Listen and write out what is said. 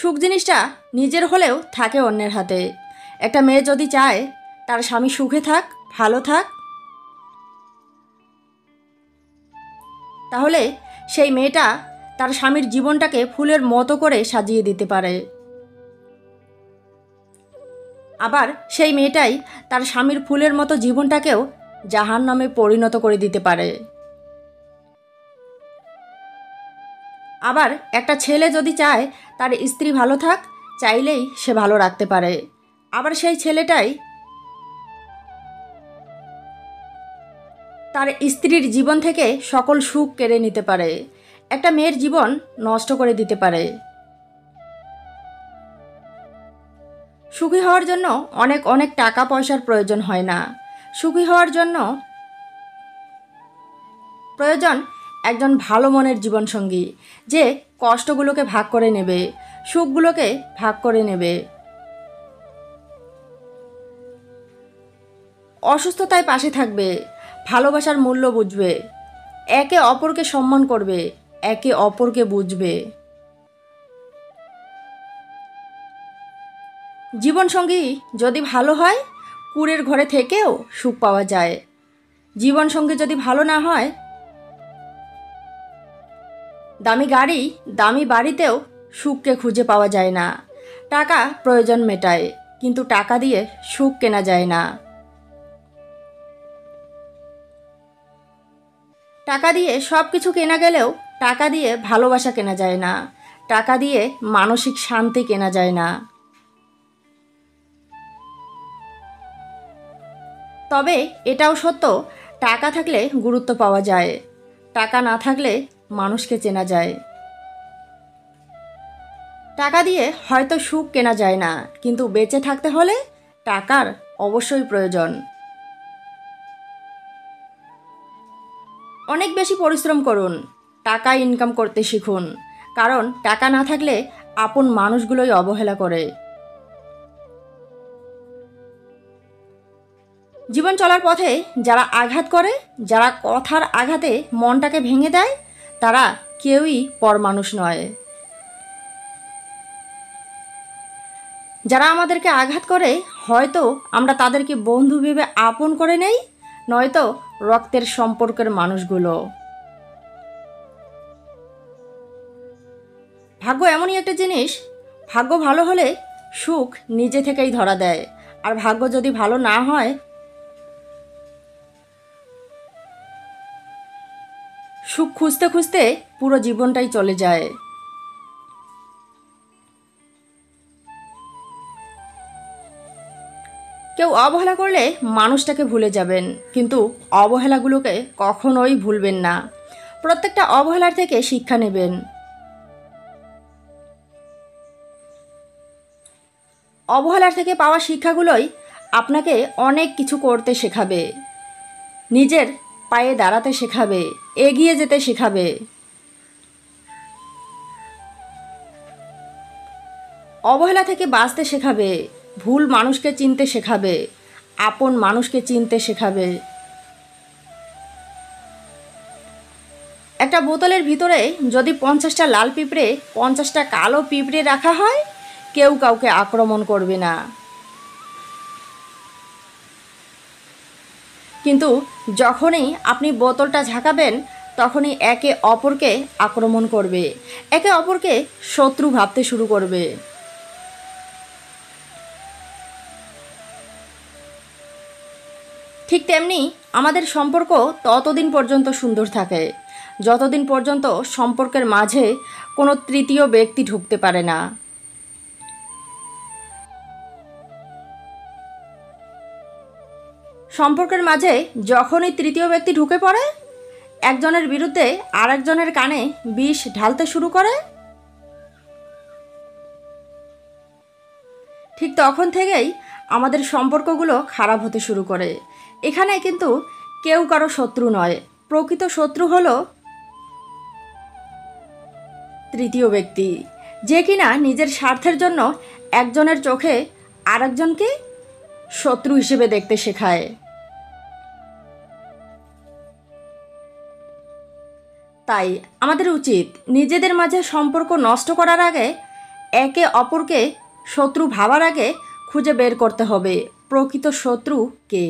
সুখ জিনিসটা নিজের হলেও থাকে অন্যের হাতে। একটা মেয়ে যদি চায় তার স্বামী সুখে থাক, ভালো থাক, তাহলে সেই মেয়েটা তার স্বামীর জীবনটাকে ফুলের মতো করে সাজিয়ে দিতে পারে। আবার সেই মেয়েটাই তার স্বামীর ফুলের মতো জীবনটাকেও জাহান্নামে পরিণত করে দিতে পারে। আবার একটা ছেলে যদি চায় তার স্ত্রী ভালো থাক, চাইলেই সে ভালো রাখতে পারে। আবার সেই ছেলেটাই তার স্ত্রীর জীবন থেকে সকল সুখ কেড়ে নিতে পারে, একটা মেয়ের জীবন নষ্ট করে দিতে পারে। সুখী হওয়ার জন্য অনেক অনেক টাকা পয়সার প্রয়োজন হয় না। সুখী হওয়ার জন্য প্রয়োজন একজন ভালো মনের জীবনসঙ্গী, যে কষ্টগুলোকে ভাগ করে নেবে, সুখগুলোকে ভাগ করে নেবে। অসুস্থতায় পাশে থাকবে, ভালোবাসার মূল্য বুঝবে, একে অপরকে সম্মান করবে, একে অপরকে বুঝবে। জীবনসঙ্গী যদি ভালো হয়, কুঁড়ের ঘরে থেকেও সুখ পাওয়া যায়। জীবনসঙ্গী যদি ভালো না হয়, দামি গাড়ি, দামি বাড়িতেও সুখকে খুঁজে পাওয়া যায় না। টাকা প্রয়োজন মেটায়, কিন্তু টাকা দিয়ে সুখ কেনা যায় না। টাকা দিয়ে সব কিছু কেনা গেলেও টাকা দিয়ে ভালোবাসা কেনা যায় না, টাকা দিয়ে মানসিক শান্তি কেনা যায় না। তবে এটাও সত্য, টাকা থাকলে গুরুত্ব পাওয়া যায়, টাকা না থাকলে মানুষকে চেনা যায়। টাকা দিয়ে হয়তো সুখ কেনা যায় না, কিন্তু বেঁচে থাকতে হলে টাকার অবশ্যই প্রয়োজন। অনেক বেশি পরিশ্রম করুন, টাকা ইনকাম করতে শিখুন, কারণ টাকা না থাকলে আপন মানুষগুলোই অবহেলা করে। জীবন চলার পথে যারা আঘাত করে, যারা কথার আঘাতে মনটাকে ভেঙে দেয়, তারা কেউই পর মানুষ নয়। যারা আমাদেরকে আঘাত করে, হয়তো আমরা তাদেরকে বন্ধু ভেবে আপন করে নেই, নয়তো রক্তের সম্পর্কের মানুষগুলো। ভাগ্য এমনই একটা জিনিস, ভাগ্য ভালো হলে সুখ নিজে থেকেই ধরা দেয়, আর ভাগ্য যদি ভালো না হয়, সুখ খুঁজতে খুঁজতে পুরো জীবনটাই চলে যায়। কেউ অবহেলা করলে মানুষটাকে ভুলে যাবেন, কিন্তু অবহেলাগুলোকে কখনোই ভুলবেন না। প্রত্যেকটা অবহেলার থেকে শিক্ষা নেবেন। অবহেলার থেকে পাওয়া শিক্ষাগুলোই আপনাকে অনেক কিছু করতে শেখাবে, নিজের পায়ে দাঁড়াতে শেখাবে, এগিয়ে যেতে শেখাবে। অবহেলা থেকে বাঁচতে শেখাবে, ভুল মানুষকে চিনতে শেখাবে, আপন মানুষকে চিনতে শেখাবে। একটা বোতলের ভিতরে যদি 50টা লাল পিঁপড়ে, 50টা কালো পিঁপড়ে রাখা হয়, কেউ কাউকে আক্রমণ করবে না। কিন্তু যখনই আপনি বোতলটা ঝাঁকাবেন, তখনই একে অপরকে আক্রমণ করবে, একে অপরকে শত্রু ভাবতে শুরু করবে। ঠিক তেমনি আমাদের সম্পর্ক ততদিন পর্যন্ত সুন্দর থাকে যতদিন পর্যন্ত সম্পর্কের মাঝে কোনো তৃতীয় ব্যক্তি ঢুকতে পারে না। সম্পর্কের মাঝে যখনই তৃতীয় ব্যক্তি ঢুকে পড়ে, একজনের বিরুদ্ধে আরেকজনের কানে বিষ ঢালতে শুরু করে, ঠিক তখন থেকেই আমাদের সম্পর্কগুলো খারাপ হতে শুরু করে। এখানে কিন্তু কেউ কারো শত্রু নয়, প্রকৃত শত্রু হলো তৃতীয় ব্যক্তি, যে কিনা নিজের স্বার্থের জন্য একজনের চোখে আরেকজনকে শত্রু হিসেবে দেখতে শেখায়। তাই আমাদের উচিত নিজেদের মাঝে সম্পর্ক নষ্ট করার আগে একে অপরকে শত্রু ভাবার আগে খুঁজে বের করতে হবে প্রকৃত শত্রু কে।